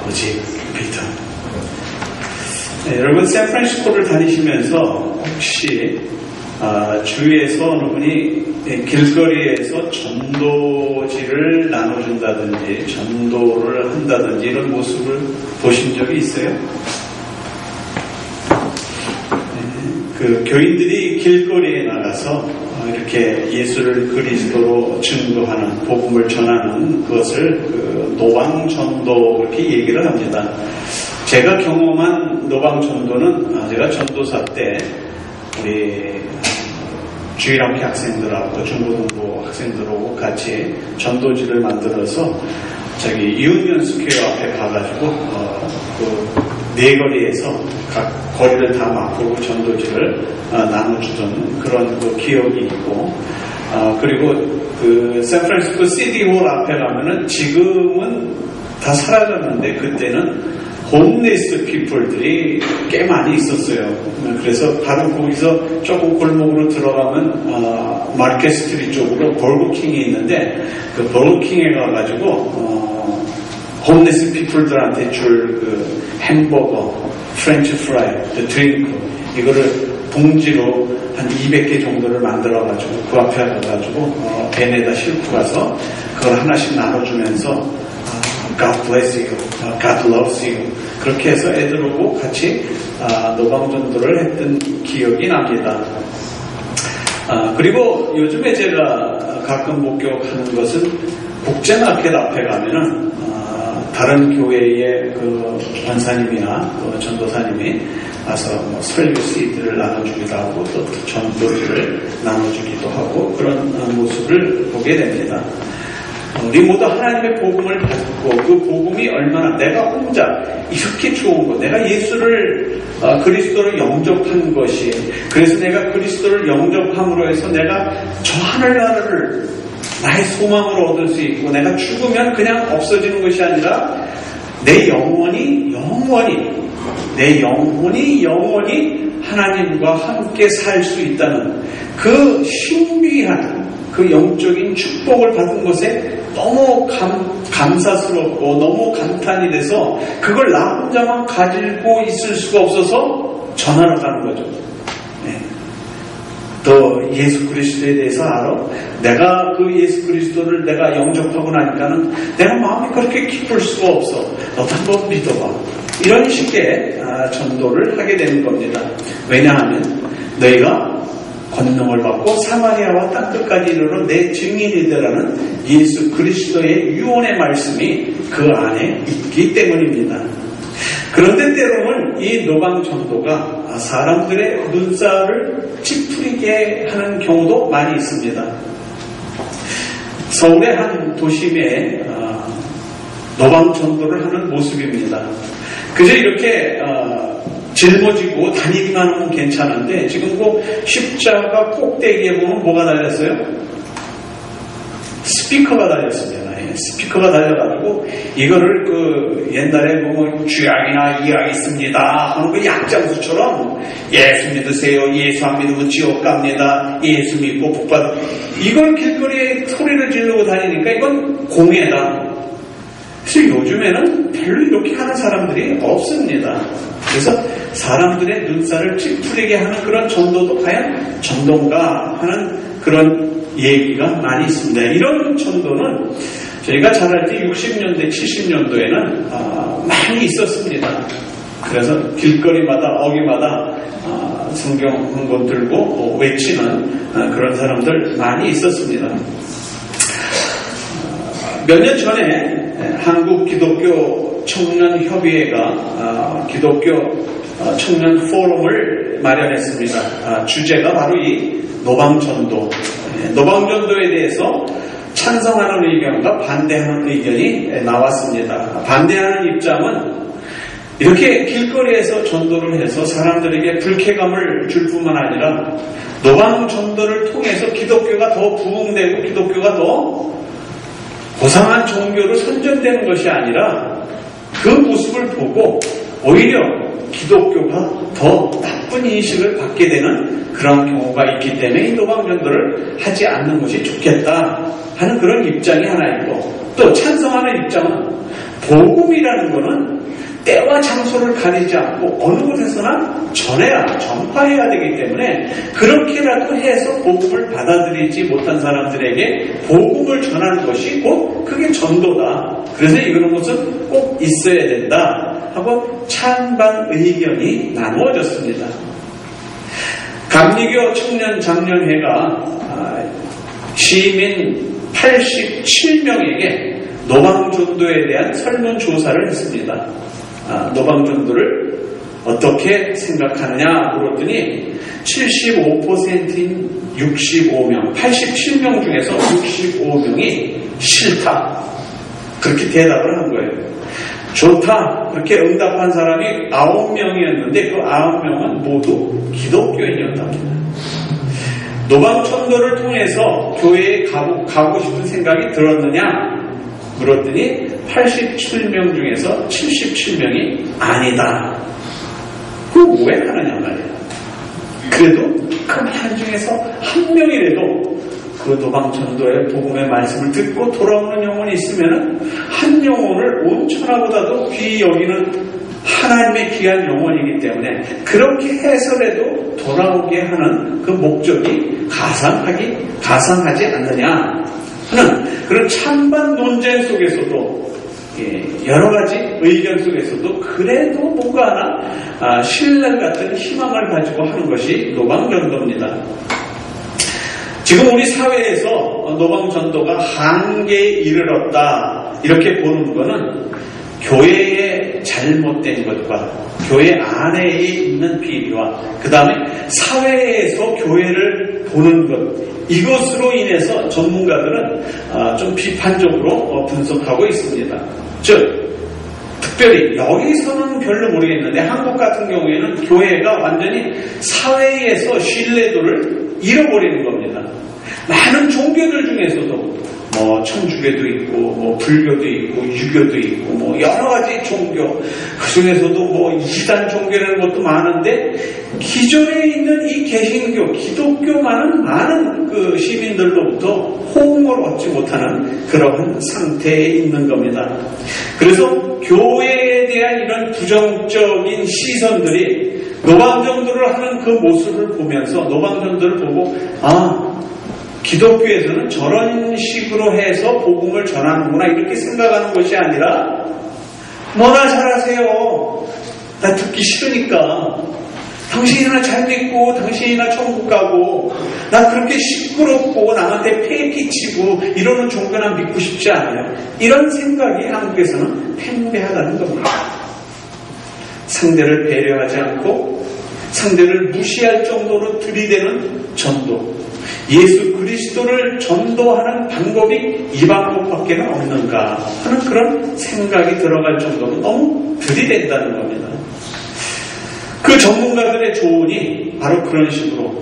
오직 믿음. 네, 여러분 샌프란시스코를 다니시면서 혹시 주위에서 어느 분이 길거리에서 전도지를 나눠준다든지 전도를 한다든지 이런 모습을 보신 적이 있어요? 그 교인들이 길거리에 나가서 이렇게 예수를 그리스도로 증거하는 복음을 전하는 그것을 노방전도 그렇게 얘기를 합니다. 제가 경험한 노방전도는 제가 전도사 때 우리 주일학교 학생들하고 중고등부 학생들하고 같이 전도지를 만들어서 저기 유니언 스퀘어 앞에 가가지고 그 네거리에서 각 거리를 다 막고 전도지를 나눠주던 그런 그 기억이 있고 그리고 그 샌프란시스코 시티홀 앞에 가면은 지금은 다 사라졌는데 그때는 홈리스 피플들이 꽤 많이 있었어요. 그래서 바로 거기서 조금 골목으로 들어가면 마켓 스트리트 쪽으로 버거킹이 있는데 그 버거킹에 가가지고 홈리스 피플들한테 줄 그 햄버거, 프렌치 프라이, 드링크 이거를 봉지로 한 200개 정도를 만들어가지고 그 앞에 가가지고 벤에다 싣고 가서 그걸 하나씩 나눠주면서 God bless you, God loves you 그렇게 해서 애들하고 같이 노방전도를 했던 기억이 납니다. 그리고 요즘에 제가 가끔 목격하는 것은 국제마켓 앞에 가면은 다른 교회의 그 권사님이나 또 전도사님이 와서 뭐 설교 CD를 나눠주기도 하고 또 전도지를 나눠주기도 하고 그런 모습을 보게 됩니다. 우리 모두 하나님의 복음을 받고 그 복음이 얼마나 내가 혼자 이렇게 좋은 것, 내가 예수를 그리스도를 영접한 것이 그래서 내가 그리스도를 영접함으로 해서 내가 저 하늘나라를 나의 소망으로 얻을 수 있고 내가 죽으면 그냥 없어지는 것이 아니라 내 영혼이 하나님과 함께 살 수 있다는 그 신비한 그 영적인 축복을 받은 것에 너무 감사스럽고 너무 감탄이 돼서 그걸 나 혼자만 가지고 있을 수가 없어서 전하러 가는 거죠. 네. 또 예수 그리스도에 대해서 알아? 내가 그 예수 그리스도를 내가 영접하고 나니까는 내가 마음이 그렇게 기쁠 수가 없어. 너도 한번 믿어봐. 이런 식의 전도를 하게 되는 겁니다. 왜냐하면 너희가 권능을 받고 사마리아와 땅끝까지 이르러 내 증인이 되라는 예수 그리스도의 유언의 말씀이 그 안에 있기 때문입니다. 그런데 때로는 이 노방전도가 사람들의 눈살을 찌푸리게 하는 경우도 많이 있습니다. 서울의 한 도심에 노방전도를 하는 모습입니다. 그저 이렇게 짊어지고 다니기만 하면 괜찮은데 지금 그 십자가 꼭대기에 보면 뭐가 달렸어요? 스피커가 달렸습니다. 스피커가 달려가지고 이거를 그 옛날에 뭐 주약이나 이약 있습니다 하는 그 약장수처럼 예수 믿으세요. 예수 안 믿으면 지옥 갑니다. 예수 믿고 복받아 이걸 길거리에 소리를 지르고 다니니까 이건 공예다. 그래서 요즘에는 별로 이렇게 하는 사람들이 없습니다. 그래서 사람들의 눈살을 찌푸리게 하는 그런 전도도 과연 전도인가 하는 그런 얘기가 많이 있습니다. 이런 전도는 저희가 자랄 때 60년대, 70년도에는 많이 있었습니다. 그래서 길거리마다, 어귀마다 성경 한 권 들고 외치는 그런 사람들 많이 있었습니다. 몇 년 전에 한국 기독교 청년협의회가 기독교 청년 포럼을 마련했습니다. 주제가 바로 이 노방전도. 노방전도에 대해서 찬성하는 의견과 반대하는 의견이 나왔습니다. 반대하는 입장은 이렇게 길거리에서 전도를 해서 사람들에게 불쾌감을 줄 뿐만 아니라 노방전도를 통해서 기독교가 더 부흥되고 기독교가 더 고상한 종교로 선전되는 것이 아니라 그 모습을 보고 오히려 기독교가 더 나쁜 인식을 받게 되는 그런 경우가 있기 때문에 이 노방전도를 하지 않는 것이 좋겠다 하는 그런 입장이 하나 있고 또 찬성하는 입장은 복음이라는 것은 때와 장소를 가리지 않고 어느 곳에서나 전파해야 되기 때문에 그렇게라도 해서 복음을 받아들이지 못한 사람들에게 복음을 전하는 것이 곧 그게 전도다. 그래서 이런 것은 꼭 있어야 된다 하고 찬반 의견이 나누어졌습니다. 감리교 청년 장년회가 시민 87명에게 노방전도에 대한 설문조사를 했습니다. 노방전도를 어떻게 생각하느냐 물었더니 75%인 65명, 87명 중에서 65명이 싫다. 그렇게 대답을 한 거예요. 좋다. 그렇게 응답한 사람이 9명이었는데 그 9명은 모두 기독교인이었답니다. 노방전도를 통해서 교회에 가고 싶은 생각이 들었느냐 물었더니 87명 중에서 77명이 아니다. 그거 왜 하느냐 말이야. 그래도 그 한 중에서 한 명이라도 그 노방전도의 복음의 말씀을 듣고 돌아오는 영혼이 있으면 한 영혼을 온 천하보다도 귀히 여기는 하나님의 귀한 영혼이기 때문에 그렇게 해서라도 돌아오게 하는 그 목적이 가상하지 않느냐 하는 그런 찬반 논쟁 속에서도 여러 가지 의견 속에서도 그래도 뭔가 하나 신랄 같은 희망을 가지고 하는 것이 노방전도입니다. 지금 우리 사회에서 노방전도가 한계에 이르렀다 이렇게 보는 것은 교회의 잘못된 것과 교회 안에 있는 비리와 그 다음에 사회에서 교회를 보는 것 이것으로 인해서 전문가들은 좀 비판적으로 분석하고 있습니다. 즉 특별히 여기서는 별로 모르겠는데 한국 같은 경우에는 교회가 완전히 사회에서 신뢰도를 잃어버리는 겁니다. 많은 종교들 중에서도 천주교도 있고 불교도 있고 유교도 있고 여러 가지 종교 그 중에서도 이단 종교라는 것도 많은데 기존에 있는 이 개신교 기독교만은 많은 그 시민들로부터 호응을 얻지 못하는 그런 상태에 있는 겁니다. 그래서 교회에 대한 이런 부정적인 시선들이 노방전도를 하는 그 모습을 보면서 노방전도를 보고 기독교에서는 저런 식으로 해서 복음을 전하는구나 이렇게 생각하는 것이 아니라 뭐나 잘하세요. 나 듣기 싫으니까. 당신이나 잘 믿고 당신이나 천국 가고 나 그렇게 시끄럽고 남한테 폐 끼치고 이러는 종교나 믿고 싶지 않아요. 이런 생각이 한국에서는 팽배하다는 겁니다. 상대를 배려하지 않고 상대를 무시할 정도로 들이대는 전도. 예수 그리스도를 전도하는 방법이 이 방법밖에 없는가 하는 그런 생각이 들어갈 정도로 너무 들이댄다는 겁니다. 그 전문가들의 조언이 바로 그런 식으로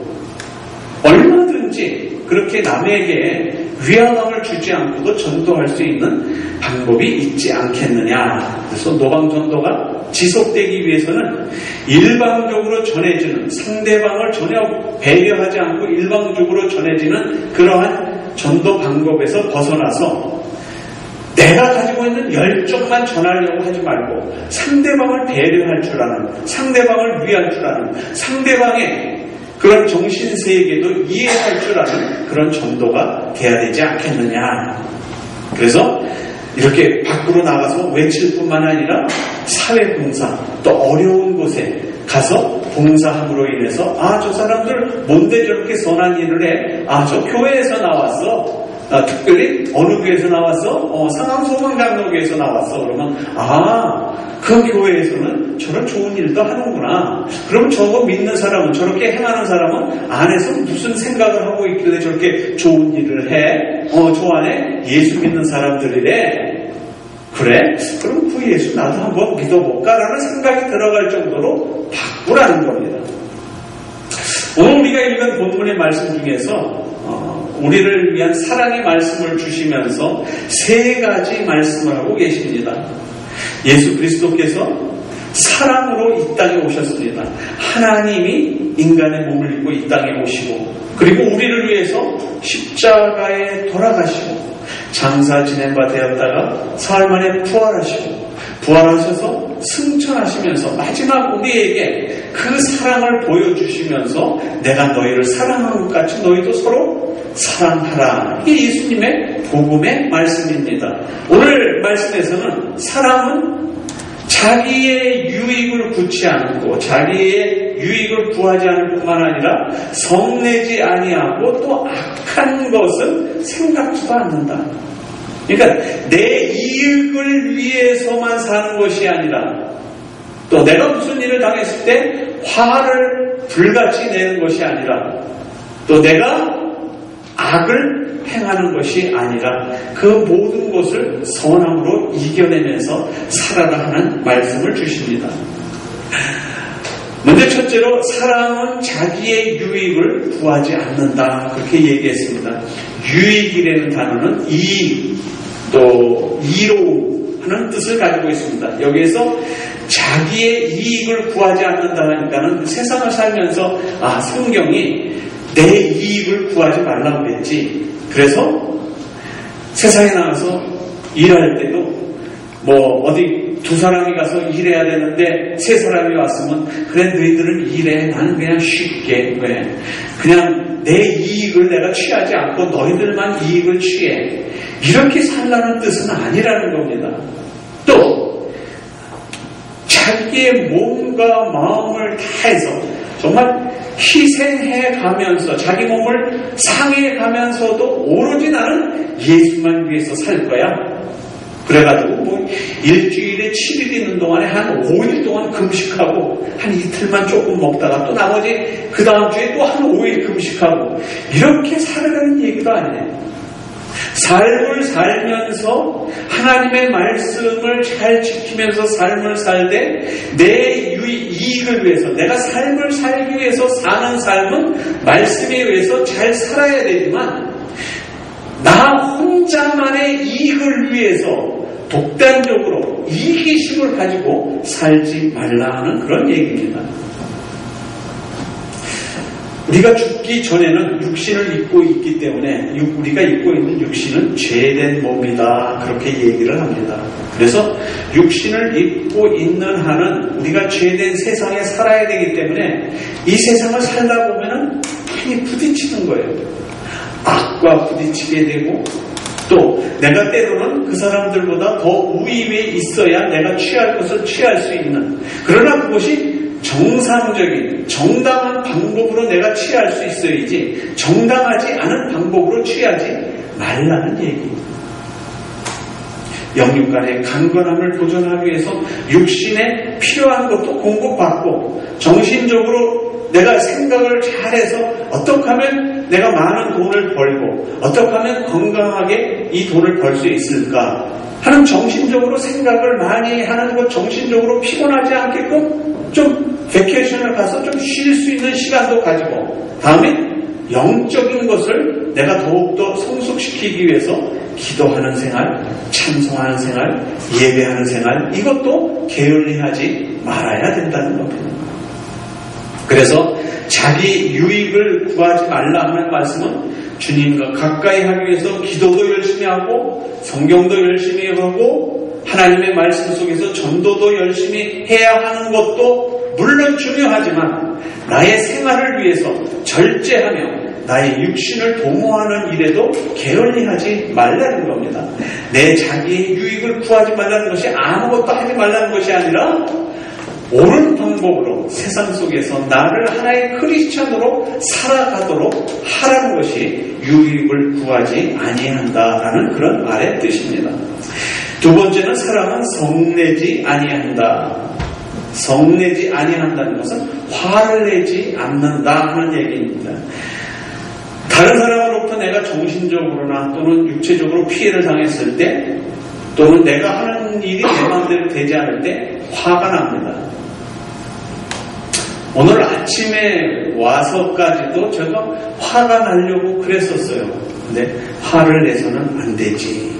얼마든지 그렇게 남에게 위안함을 주지 않고도 전도할 수 있는 방법이 있지 않겠느냐. 그래서 노방전도가 지속되기 위해서는 일방적으로 전해지는 상대방을 전혀 배려하지 않고 일방적으로 전해지는 그러한 전도 방법에서 벗어나서 내가 가지고 있는 열정만 전하려고 하지 말고 상대방을 배려할 줄 아는 상대방을 위할 줄 아는 상대방의 그런 정신세계도 이해할 줄 아는 그런 전도가 돼야 되지 않겠느냐. 그래서 이렇게 밖으로 나가서 외칠 뿐만 아니라 사회봉사 또 어려운 곳에 가서 봉사함으로 인해서 저 사람들 뭔데 저렇게 선한 일을 해? 저 교회에서 나왔어. 특별히 어느 교회에서 나왔어? 상암소망장로교회에서 나왔어. 그러면 그 교회에서는 저런 좋은 일도 하는구나. 그럼 저거 믿는 사람은 저렇게 행하는 사람은 안에서 무슨 생각을 하고 있길래 저렇게 좋은 일을 해? 저 안에 예수 믿는 사람들이래. 그래? 그럼 그 예수 나도 한번 믿어볼까라는 생각이 들어갈 정도로 바꾸라는 겁니다. 오늘 우리가 읽은 본문의 말씀 중에서 우리를 위한 사랑의 말씀을 주시면서 세 가지 말씀을 하고 계십니다. 예수 그리스도께서 사랑으로 이 땅에 오셨습니다. 하나님이 인간의 몸을 입고 이 땅에 오시고 그리고 우리를 위해서 십자가에 돌아가시고 장사 지낸 바 되었다가 사흘 만에 부활하셔서 승천하시면서 마지막 우리에게 그 사랑을 보여주시면서 내가 너희를 사랑한 것 같이 너희도 서로 사랑하라. 이게 예수님의 복음의 말씀입니다. 오늘 말씀에서는 사랑은 자기의 유익을 구치 않고 자기의 유익을 구하지 않을 뿐만 아니라 성내지 아니하고 또 악한 것은 생각지도 않는다. 그러니까 내 이익을 위해서만 사는 것이 아니라 또 내가 무슨 일을 당했을 때 화를 불같이 내는 것이 아니라 또 내가 악을 행하는 것이 아니라 그 모든 것을 선함으로 이겨내면서 살아라 하는 말씀을 주십니다. 먼저 첫째로 사랑은 자기의 유익을 구하지 않는다. 그렇게 얘기했습니다. 유익이라는 단어는 이익 또 이로움 하는 뜻을 가지고 있습니다. 여기에서 자기의 이익을 구하지 않는다 하니까는 세상을 살면서 성경이 내 이익을 구하지 말라고 그랬지. 그래서 세상에 나가서 일할 때도 어디 두 사람이 가서 일해야 되는데 세 사람이 왔으면 그래 너희들은 일해. 나는 그냥 쉽게 그냥 내 이익을 내가 취하지 않고 너희들만 이익을 취해. 이렇게 살라는 뜻은 아니라는 겁니다. 또 자기의 몸과 마음을 다해서 정말 희생해 가면서 자기 몸을 상해 가면서도 오로지 나는 예수만 위해서 살 거야. 그래가지고 일주일에 7일 있는 동안에 한 5일 동안 금식하고 한 이틀만 조금 먹다가 또 나머지 그 다음 주에 또 한 5일 금식하고 이렇게 살아가는 얘기도 아니에요. 삶을 살면서 하나님의 말씀을 잘 지키면서 삶을 살되 내 이익을 위해서 내가 삶을 살기 위해서 사는 삶은 말씀에 의해서 잘 살아야 되지만 나 혼자만의 이익을 위해서 독단적으로 이기심을 가지고 살지 말라 하는 그런 얘기입니다. 우리가 죽기 전에는 육신을 입고 있기 때문에 우리가 입고 있는 육신은 죄된 몸이다. 그렇게 얘기를 합니다. 그래서 육신을 입고 있는 한은 우리가 죄된 세상에 살아야 되기 때문에 이 세상을 살다 보면은 많이 부딪히는 거예요. 악과 부딪히게 되고 또 내가 때로는 그 사람들보다 더 우위에 있어야 내가 취할 것을 취할 수 있는 그러나 그것이 정상적인 정당한 방법으로 내가 취할 수 있어야지 정당하지 않은 방법으로 취하지 말라는 얘기입니다. 영육 간의 강건함을 보존하기 위해서 육신에 필요한 것도 공급받고 정신적으로 내가 생각을 잘해서 어떻게 하면 내가 많은 돈을 벌고 어떻게 하면 건강하게 이 돈을 벌 수 있을까 하는 정신적으로 생각을 많이 하는 것 정신적으로 피곤하지 않게끔 좀 베케이션을 가서 좀 쉴 수 있는 시간도 가지고 다음에 영적인 것을 내가 더욱더 성숙시키기 위해서 기도하는 생활, 찬송하는 생활, 예배하는 생활 이것도 게을리하지 말아야 된다는 겁니다. 그래서 자기 유익을 구하지 말라 하는 말씀은 주님과 가까이 하기 위해서 기도도 열심히 하고 성경도 열심히 하고 하나님의 말씀 속에서 전도도 열심히 해야 하는 것도 물론 중요하지만 나의 생활을 위해서 절제하며 나의 육신을 도모하는 일에도 게을리하지 말라는 겁니다. 내 자기의 유익을 구하지 말라는 것이 아무것도 하지 말라는 것이 아니라 옳은 방법으로 세상 속에서 나를 하나의 크리스찬으로 살아가도록 하라는 것이 유익을 구하지 아니한다라는 그런 말의 뜻입니다. 두 번째는 사랑은 성내지 아니한다. 성내지 아니한다는 것은 화를 내지 않는다 하는 얘기입니다. 다른 사람으로부터 내가 정신적으로나 또는 육체적으로 피해를 당했을 때 또는 내가 하는 일이 내 마음대로 되지 않을 때 화가 납니다. 오늘 아침에 와서까지도 제가 화가 나려고 그랬었어요. 근데 화를 내서는 안 되지.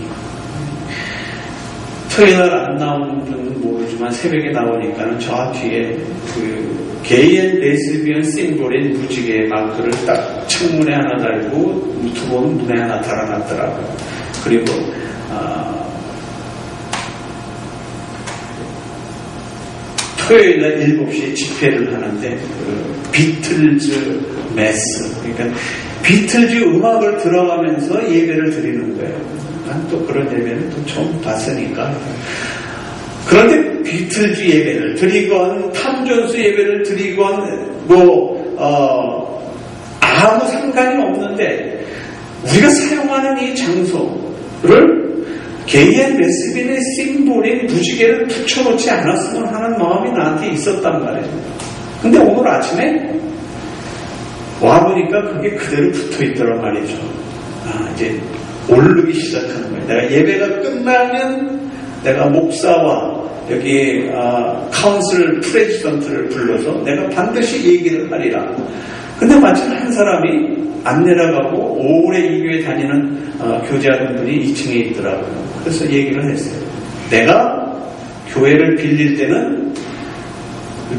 토요일 날 안 나오는 분은 모르지만 새벽에 나오니까는 저 뒤에 그 게이 앤 레즈비언 심볼인 무지개 마크를 딱 창문에 하나 달고 유튜브는 문에 하나 달아놨더라고요. 그리고 토요일날 7시에 집회를 하는데 그 비틀즈 메스, 그러니까 비틀즈 음악을 들어가면서 예배를 드리는 거예요. 난 또 그런 예배는 또 처음 봤으니까. 그런데 비틀즈 예배를 드리건 탐존스 예배를 드리건 아무 상관이 없는데 우리가 사용하는 이 장소를 게이 앤 레스비언의 심볼인 무지개를 붙여놓지 않았으면 하는 마음이 나한테 있었단 말이에요. 근데 오늘 아침에 와보니까 그게 그대로 붙어있더란 말이죠. 이제 오르기 시작하는 거예요. 내가 예배가 끝나면 내가 목사와 여기 카운슬 프레지던트를 불러서 내가 반드시 얘기를 하리라. 근데 마침 한 사람이 안 내려가고 오래 이 교회 다니는 교제하는 분이 2층에 있더라고요. 그래서 얘기를 했어요. 내가 교회를 빌릴 때는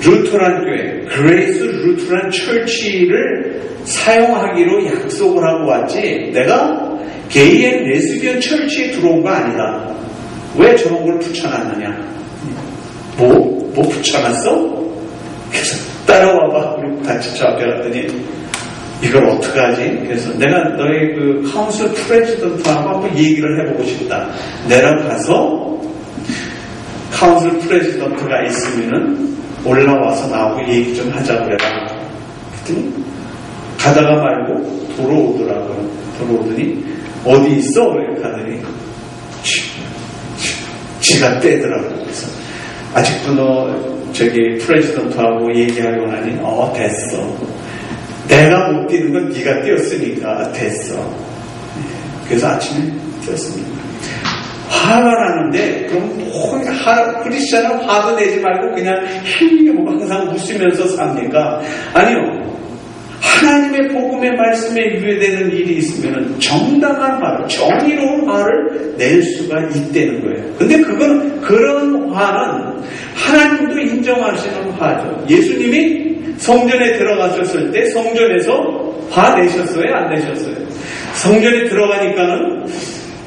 루터란 교회, 그레이스 루터란 처치를 사용하기로 약속을 하고 왔지 내가 게이 앤 레스비언 처치에 들어온 거 아니다. 왜 저런 걸 붙여놨느냐? 뭐 붙여놨어? 그래서 따라와봐. 그리고 같이 저 앞에 갔더니 이걸 어떡하지? 그래서 내가 너의 그 카운슬 프레지던트하고 한번 얘기를 해보고 싶다. 내려가서 카운슬 프레지던트가 있으면은 올라와서 나하고 얘기 좀 하자고 그래라. 그랬더니 가다가 말고 돌아오더라고요. 돌아오더니 어디 있어? 이렇게 하더니 지가 떼더라고요. 그래서 아직도 너 저기 프레지던트하고 얘기하려고 하니 됐어. 내가 못 뛰는 건 네가 뛰었으니까 됐어. 그래서 아침에 뛰었습니다. 화가 나는데 그럼 크리스찬은 화도 내지 말고 그냥 항상 웃으면서 삽니까? 아니요. 하나님의 복음의 말씀에 유래되는 일이 있으면 정당한 화를, 정의로운 화를 낼 수가 있다는 거예요. 근데 그런 화는 하나님도 인정하시는 화죠. 예수님이 성전에 들어가셨을 때 성전에서 화 내셨어요? 안 내셨어요? 성전에 들어가니까는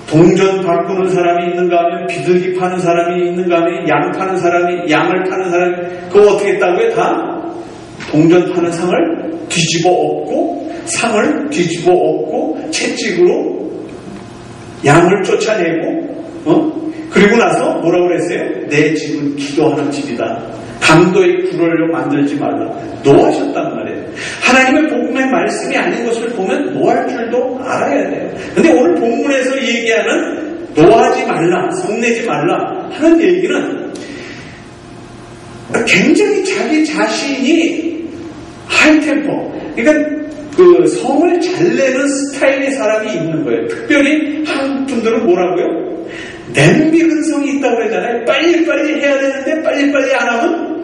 동전 바꾸는 사람이 있는가 하면 비둘기 파는 사람이 있는가 하면 양 파는 사람이, 양을 파는 사람이, 그거 어떻게 했다고요? 다 동전 파는 상을 뒤집어 엎고 상을 뒤집어 엎고 채찍으로 양을 쫓아내고 그리고 나서 뭐라고 그랬어요? 내 집은 기도하는 집이다. 강도의 굴을 만들지 말라. 노하셨단 말이에요. 하나님의 복음의 말씀이 아닌 것을 보면 노할 줄도 알아야 돼요. 근데 오늘 본문에서 얘기하는 노하지 말라, 성내지 말라 하는 얘기는 굉장히 자기 자신이 하이템포, 그러니까 그 성을 잘 내는 스타일의 사람이 있는 거예요. 특별히 한국 분들은 뭐라고요? 냄비 근성이 있다고 그러잖아요. 빨리빨리 해야 되는데 빨리빨리 안 하면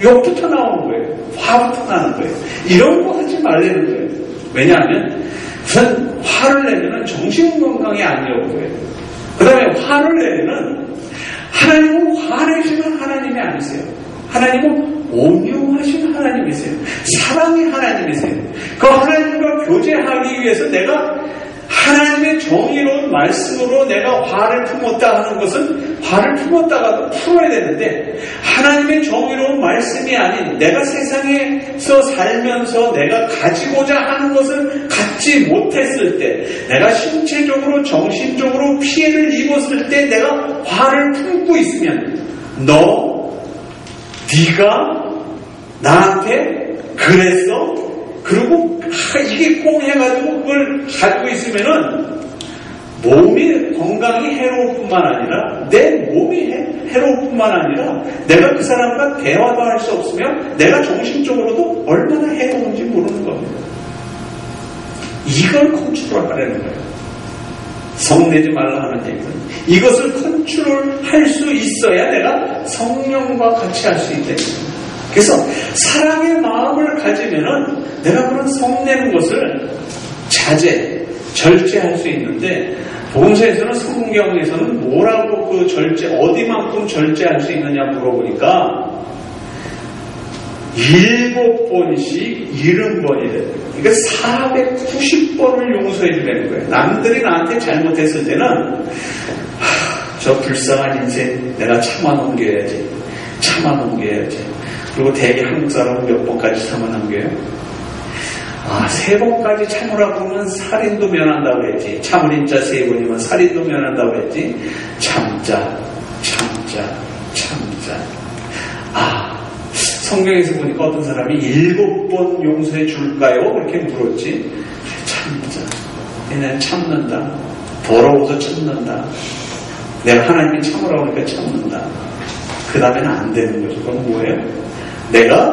욕부터 나오는 거예요. 화부터 나는 거예요. 이런 거 하지 말라는 거예요. 왜냐하면 우선 화를 내면 정신건강이 안 좋은 거예요. 그 다음에 화를 내면 하나님은 화내시는 하나님이 아니세요. 하나님은 온유하신 하나님이세요. 사랑의 하나님이세요. 그 하나님과 교제하기 위해서 내가 하나님의 정의로운 말씀으로 내가 화를 품었다 하는 것은 화를 품었다가도 풀어야 되는데 하나님의 정의로운 말씀이 아닌 내가 세상에서 살면서 내가 가지고자 하는 것을 갖지 못했을 때 내가 신체적으로 정신적으로 피해를 입었을 때 내가 화를 품고 있으면 네가 나한테 그랬어? 그리고 이게 꼭 해가지고 그걸 가지고 있으면은 몸이 건강이 해로울 뿐만 아니라 내 몸이 해로울 뿐만 아니라 내가 그 사람과 대화도 할 수 없으면 내가 정신적으로도 얼마나 해로운지 모르는 겁니다. 이걸 컨트롤하라는 거예요. 성내지 말라 하는 얘기는 이것을 컨트롤할 수 있어야 내가 성령과 같이 할 수 있다는 거예요. 그래서 사랑의 마음을 가지면은 내가 그런 성내는 것을 절제할 수 있는데 복음서에서는 성경에서는 뭐라고 그 어디만큼 절제할 수 있느냐 물어보니까 7번씩 70번이래. 그러니까 490번을 용서해 주라는 거예요. 남들이 나한테 잘못했을 때는 저 불쌍한 인생 내가 참아 넘겨야지. 그리고 대개 한국 사람은 몇 번까지 참아 넘겨요? 3번까지 참으라고 하면 살인도 면한다고 했지. 참을 인자 3번이면 살인도 면한다고 했지. 참자. 성경에서 보니까 어떤 사람이 7번 용서해 줄까요? 그렇게 물었지. 참자. 얘는 참는다. 더러워서 참는다. 내가 하나님이 참으라고 하니까 참는다. 그 다음에는 안 되는 거죠. 그건 뭐예요? 내가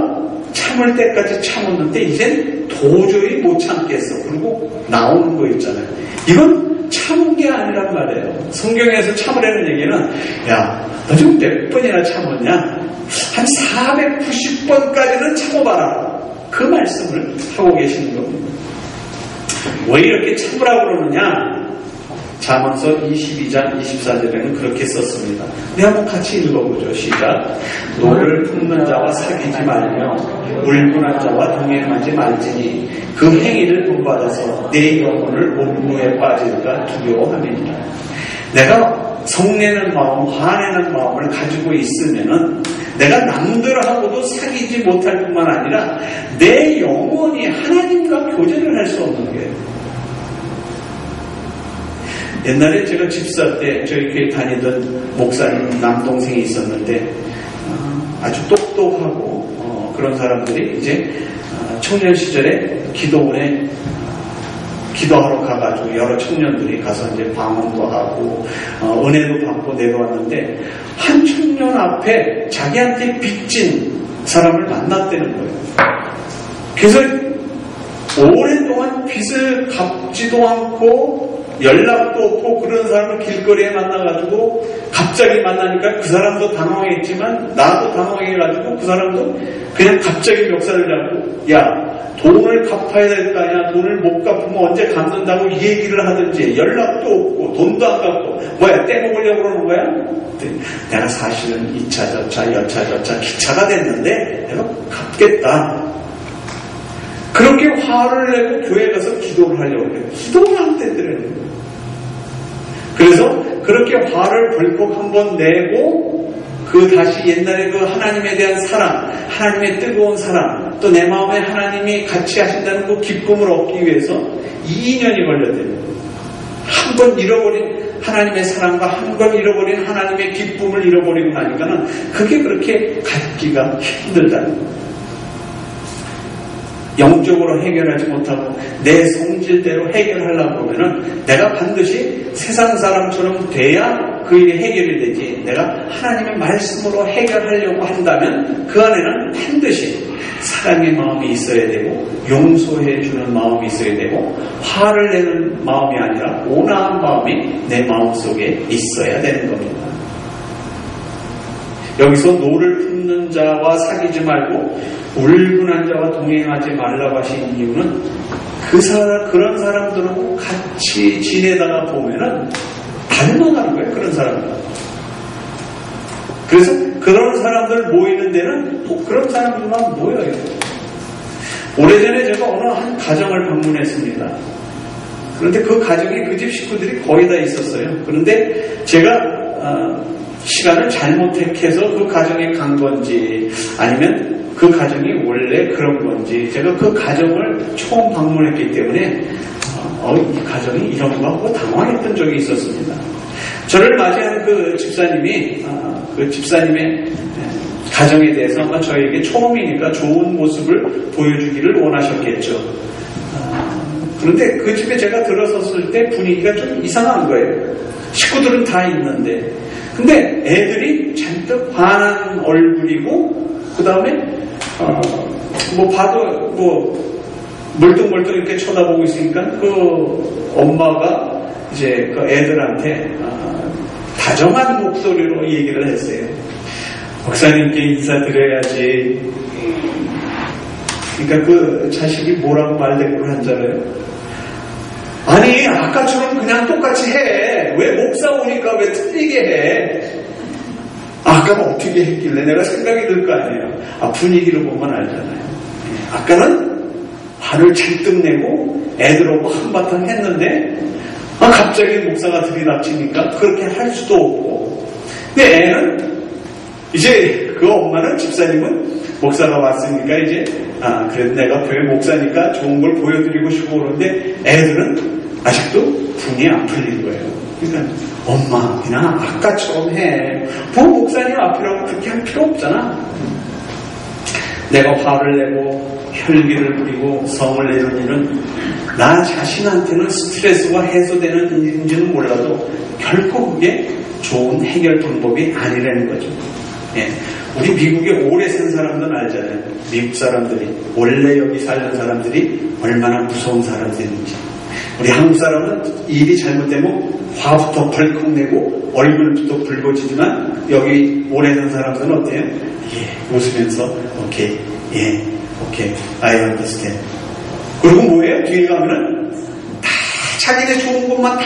참을 때까지 참았는데 이젠 도저히 못 참겠어. 그리고 나오는 거 있잖아요. 이건 참은 게 아니란 말이에요. 성경에서 참으라는 얘기는 야, 너 지금 몇 번이나 참았냐? 한 490번까지는 참아봐라. 그 말씀을 하고 계시는 겁니다. 왜 이렇게 참으라고 그러느냐? 잠언서 22장 24절에는 그렇게 썼습니다. 네, 한번 같이 읽어보죠. 시작. 노를 품는 자와 사귀지 말며 울분한 자와 동행하지 말지니 그 행위를 본받아서 내 영혼을 온무에 빠질까 두려워함이니라. 내가 성내는 마음, 화내는 마음을 가지고 있으면은 내가 남들하고도 사귀지 못할 뿐만 아니라 내 영혼이 하나님과 교제를 할 수 없는 거예요. 옛날에 제가 집사 때 저희 교회 다니던 목사님 남동생이 있었는데 아주 똑똑하고 그런 사람들이 이제 청년 시절에 기도원에 기도하러 가가지고 여러 청년들이 가서 이제 방언도 하고 은혜도 받고 내려왔는데 한 청년 앞에 자기한테 빚진 사람을 만났다는 거예요. 그래서 오랫동안 빚을 갚지도 않고 연락도 없고 그런 사람을 길거리에 만나가지고 갑자기 만나니까 그 사람도 당황했지만 나도 당황해가지고 그 사람도 그냥 갑자기 멱살을 잡고 야, 돈을 갚아야 될 거 아니야. 돈을 못 갚으면 언제 갚는다고 얘기를 하든지 연락도 없고 돈도 안 갚고 뭐야 떼먹으려고 그러는 거야? 내가 사실은 2차 저차 여차 저차 기차가 됐는데 내가 갚겠다. 그렇게 화를 내고 교회 가서 기도를 하려고 해요. 기도를 안 되더라고요. 그래서 그렇게 화를 벌컥 한번 내고 다시 옛날에 그 하나님에 대한 사랑, 하나님의 뜨거운 사랑, 또 내 마음에 하나님이 같이 하신다는 그 기쁨을 얻기 위해서 2년이 걸렸대요. 한 번 잃어버린 하나님의 사랑과 한 번 잃어버린 하나님의 기쁨을 잃어버리고 나니까는 그게 그렇게 갖기가 힘들다는 거예요. 영적으로 해결하지 못하고 내 성질대로 해결하려고 하면은 내가 반드시 세상 사람처럼 돼야 그 일이 해결이 되지. 내가 하나님의 말씀으로 해결하려고 한다면 그 안에는 반드시 사랑의 마음이 있어야 되고 용서해 주는 마음이 있어야 되고 화를 내는 마음이 아니라 온화한 마음이 내 마음속에 있어야 되는 겁니다. 여기서 노를 품는 자와 사귀지 말고 울분한 자와 동행하지 말라고 하신 이유는 그런 사람들하고 같이 지내다가 보면은 닮아가는 거예요. 그런 사람들. 그래서 그런 사람들 모이는 데는 그런 사람들만 모여요. 오래전에 제가 어느 한 가정을 방문했습니다. 그런데 그 가정에 그 집 식구들이 거의 다 있었어요. 그런데 제가 시간을 잘못 택해서 그 가정에 간 건지 아니면 그 가정이 원래 그런 건지 제가 그 가정을 처음 방문했기 때문에 이 가정이 이런 거 하고 당황했던 적이 있었습니다. 저를 맞이한 그 집사님이 그 집사님의 가정에 대해서 아마 저에게 처음이니까 좋은 모습을 보여주기를 원하셨겠죠. 그런데 그 집에 제가 들어섰을 때 분위기가 좀 이상한 거예요. 식구들은 다 있는데 근데 애들이 잔뜩 반한 얼굴이고 그 다음에 봐도 멀뚱멀뚱 이렇게 쳐다보고 있으니까 그 엄마가 이제 그 애들한테 다정한 목소리로 얘기를 했어요. 목사님께 인사드려야지. 그러니까 그 자식이 뭐라고 말대꾸를 한잖아요. 아니 아까처럼 그냥 똑같이 해. 왜 목사 오니까 왜 틀리게 해? 아까는 어떻게 했길래 내가 생각이 들 거 아니에요. 분위기로 보면 알잖아요. 아까는 화를 잔뜩 내고 애들하고 한바탕 했는데 갑자기 목사가 들이닥치니까 그렇게 할 수도 없고. 근데 애는 이제 그 엄마는 집사님은 목사가 왔으니까 이제 그래도 내가 목사니까 좋은 걸 보여드리고 싶고 그러는데 애들은 아직도 분이 안 풀린 거예요. 그러니까 엄마 그냥 아까처럼 해. 목사님 앞이라고 그렇게 할 필요 없잖아. 내가 화를 내고 혈기를 부리고 성을 내는 일은 나 자신한테는 스트레스가 해소되는 일인지는 몰라도 결코 그게 좋은 해결 방법이 아니라는 거죠. 예. 우리 미국에 오래 산 사람들은 알잖아요. 미국 사람들이 원래 여기 살던 사람들이 얼마나 무서운 사람들인지. 우리 한국 사람은 일이 잘못되면 화부터 벌컥 내고 얼굴부터 붉어지지만 여기 오래 산 사람들은 어때요? 웃으면서 오케이, 오케이, I understand. 그리고 뭐예요? 뒤에 가면은 다 자기네 좋은 것만 다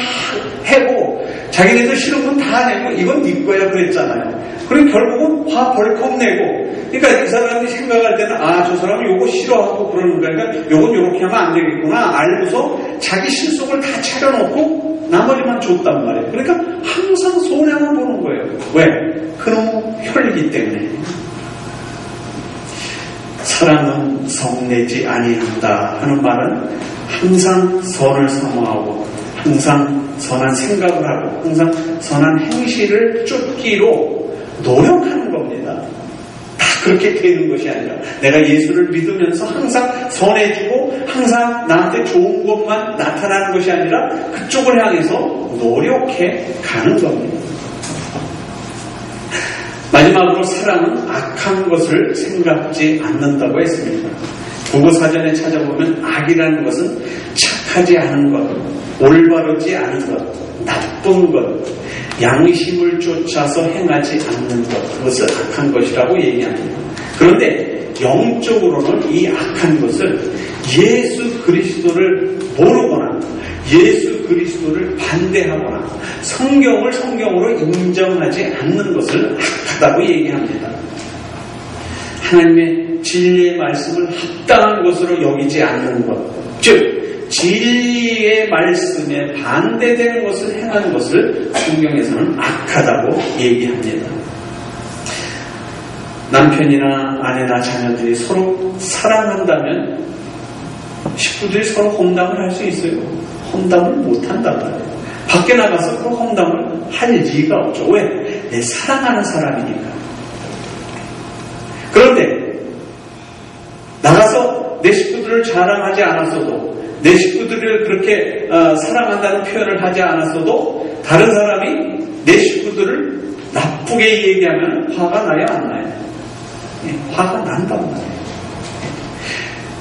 해고 자기네도 싫은 건 다 내고 이건 네 거야 그랬잖아요. 그럼 결국은 화 벌컥 내고. 그러니까 이 사람이 생각할 때는 저 사람은 요거 싫어하고 그러는 거니까 요건 요렇게 하면 안 되겠구나 알고서 자기 실속을 다 차려놓고 나머지만 줬단 말이에요. 그러니까 항상 손해만 보는 거예요. 왜? 그놈 혈기 때문에. 사랑은 성내지 아니한다 하는 말은 항상 선을 사모하고 항상 선한 생각을 하고 항상 선한 행실을 쫓기로 노력하는 겁니다. 다 그렇게 되는 것이 아니라 내가 예수를 믿으면서 항상 선해지고 항상 나한테 좋은 것만 나타나는 것이 아니라 그쪽을 향해서 노력해 가는 겁니다. 마지막으로 사랑은 악한 것을 생각지 않는다고 했습니다. 국어사전에 찾아보면 악이라는 것은 착하지 않은 것, 올바르지 않은 것, 나쁜 것, 양심을 쫓아서 행하지 않는 것, 그것을 악한 것이라고 얘기합니다. 그런데 영적으로는 이 악한 것을 예수 그리스도를 모르거나 예수 그리스도를 반대하거나 성경을 성경으로 인정하지 않는 것을 악하다고 얘기합니다. 하나님의 진리의 말씀을 합당한 것으로 여기지 않는 것, 즉 진리의 말씀에 반대되는 것을 행하는 것을 성경에서는 악하다고 얘기합니다. 남편이나 아내나 자녀들이 서로 사랑한다면 식구들이 서로 험담을 할 수 있어요. 험담을 못한단 말이에요. 밖에 나가서 그 험담을 할 리가 없죠. 왜? 내 사랑하는 사람이니까. 그런데 나가서 내 식구들을 자랑하지 않았어도 내 식구들을 그렇게 사랑한다는 표현을 하지 않았어도 다른 사람이 내 식구들을 나쁘게 얘기하면 화가 나요? 안 나요? 화가 난단 말이에요.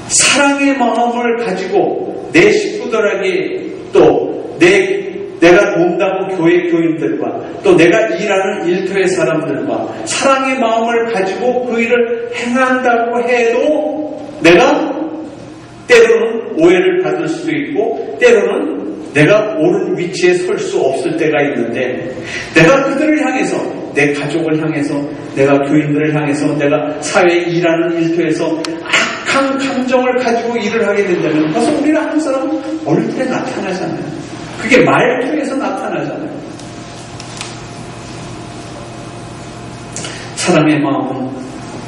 사랑의 마음을 가지고 내 식구들에게 또 내가 돕다고 교회 교인들과 또 내가 일하는 일터의 사람들과 사랑의 마음을 가지고 그 일을 행한다고 해도 내가 때로는 오해를 받을 수도 있고 때로는 내가 옳은 위치에 설 수 없을 때가 있는데 내가 그들을 향해서 내 가족을 향해서 내가 교인들을 향해서 내가 사회에 일하는 일터에서 악한 감정을 가지고 일을 하게 된다면 그것은 우리는 한 사람은 얼굴에 나타나잖아요. 그게 말투에서 나타나잖아요. 사람의 마음은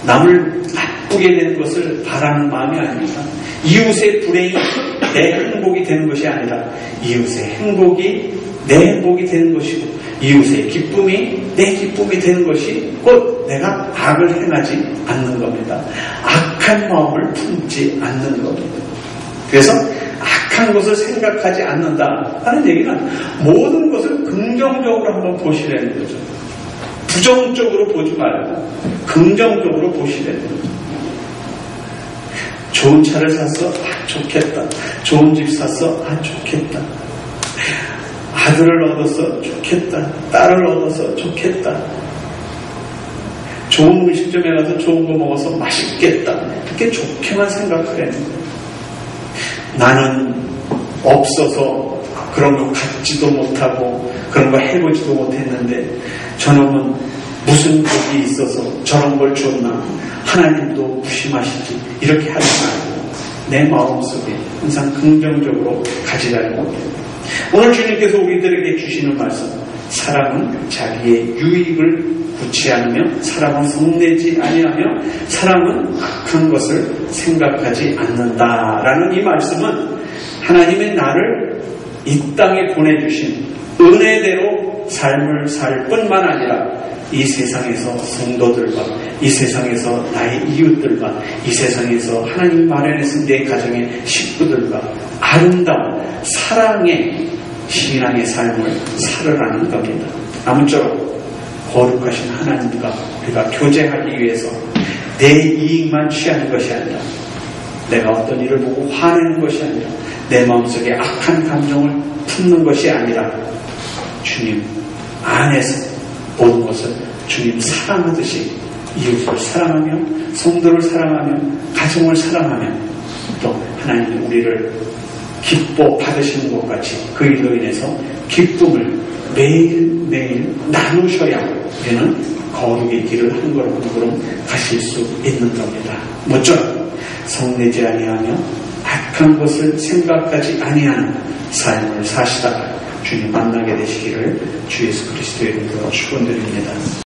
남을 나쁘게 되는 것을 바라는 마음이 아닙니다. 이웃의 불행이 내 행복이 되는 것이 아니라 이웃의 행복이 내 행복이 되는 것이고 이웃의 기쁨이 내 기쁨이 되는 것이 곧 내가 악을 행하지 않는 겁니다. 악한 마음을 품지 않는 겁니다. 그래서 악한 것을 생각하지 않는다 하는 얘기는 모든 것을 긍정적으로 한번 보시라는 거죠. 부정적으로 보지 말고 긍정적으로 보시라는 거죠. 좋은 차를 샀어? 좋겠다. 좋은 집 샀어? 좋겠다. 아들을 얻었어? 좋겠다. 딸을 얻어서 좋겠다. 좋은 음식점에 가서 좋은 거 먹어서 맛있겠다. 이렇게 좋게만 생각하라는 거예요. 나는 없어서 그런 거 갖지도 못하고 그런 거 해보지도 못했는데 저놈은 무슨 복이 있어서 저런 걸 줬나, 하나님도 무심하시지, 이렇게 하지 말고 내 마음속에 항상 긍정적으로 가지라는 겁니다. 오늘 주님께서 우리들에게 주시는 말씀, 사람은 자기의 유익을 구취하며 사람은 성내지 아니하며 사람은 악한 것을 생각하지 않는다라는 이 말씀은 하나님의 나를 이 땅에 보내주신 은혜대로 삶을 살 뿐만 아니라 이 세상에서 성도들과 이 세상에서 나의 이웃들과 이 세상에서 하나님 마련해서 내 가정의 식구들과 아름다운 사랑의 신앙의 삶을 살으라는 겁니다. 아무쪼록 거룩하신 하나님과 우리가 교제하기 위해서 내 이익만 취하는 것이 아니라 내가 어떤 일을 보고 화내는 것이 아니라 내 마음속에 악한 감정을 품는 것이 아니라 주님 안에서 모든 것을 주님 사랑하듯이 이웃을 사랑하며 성도를 사랑하며 가정을 사랑하며 또 하나님이 우리를 기뻐 받으시는 것 같이 그 일로 인해서 기쁨을 매일매일 나누셔야 우리는 거룩의 길을 한 걸음 한 걸음 가실 수 있는 겁니다. 모쪼록 성내지 아니하며 악한 것을 생각하지 아니하는 삶을 사시다가 주님 만나게 되시기를 주 예수 그리스도의 이름으로 축원드립니다.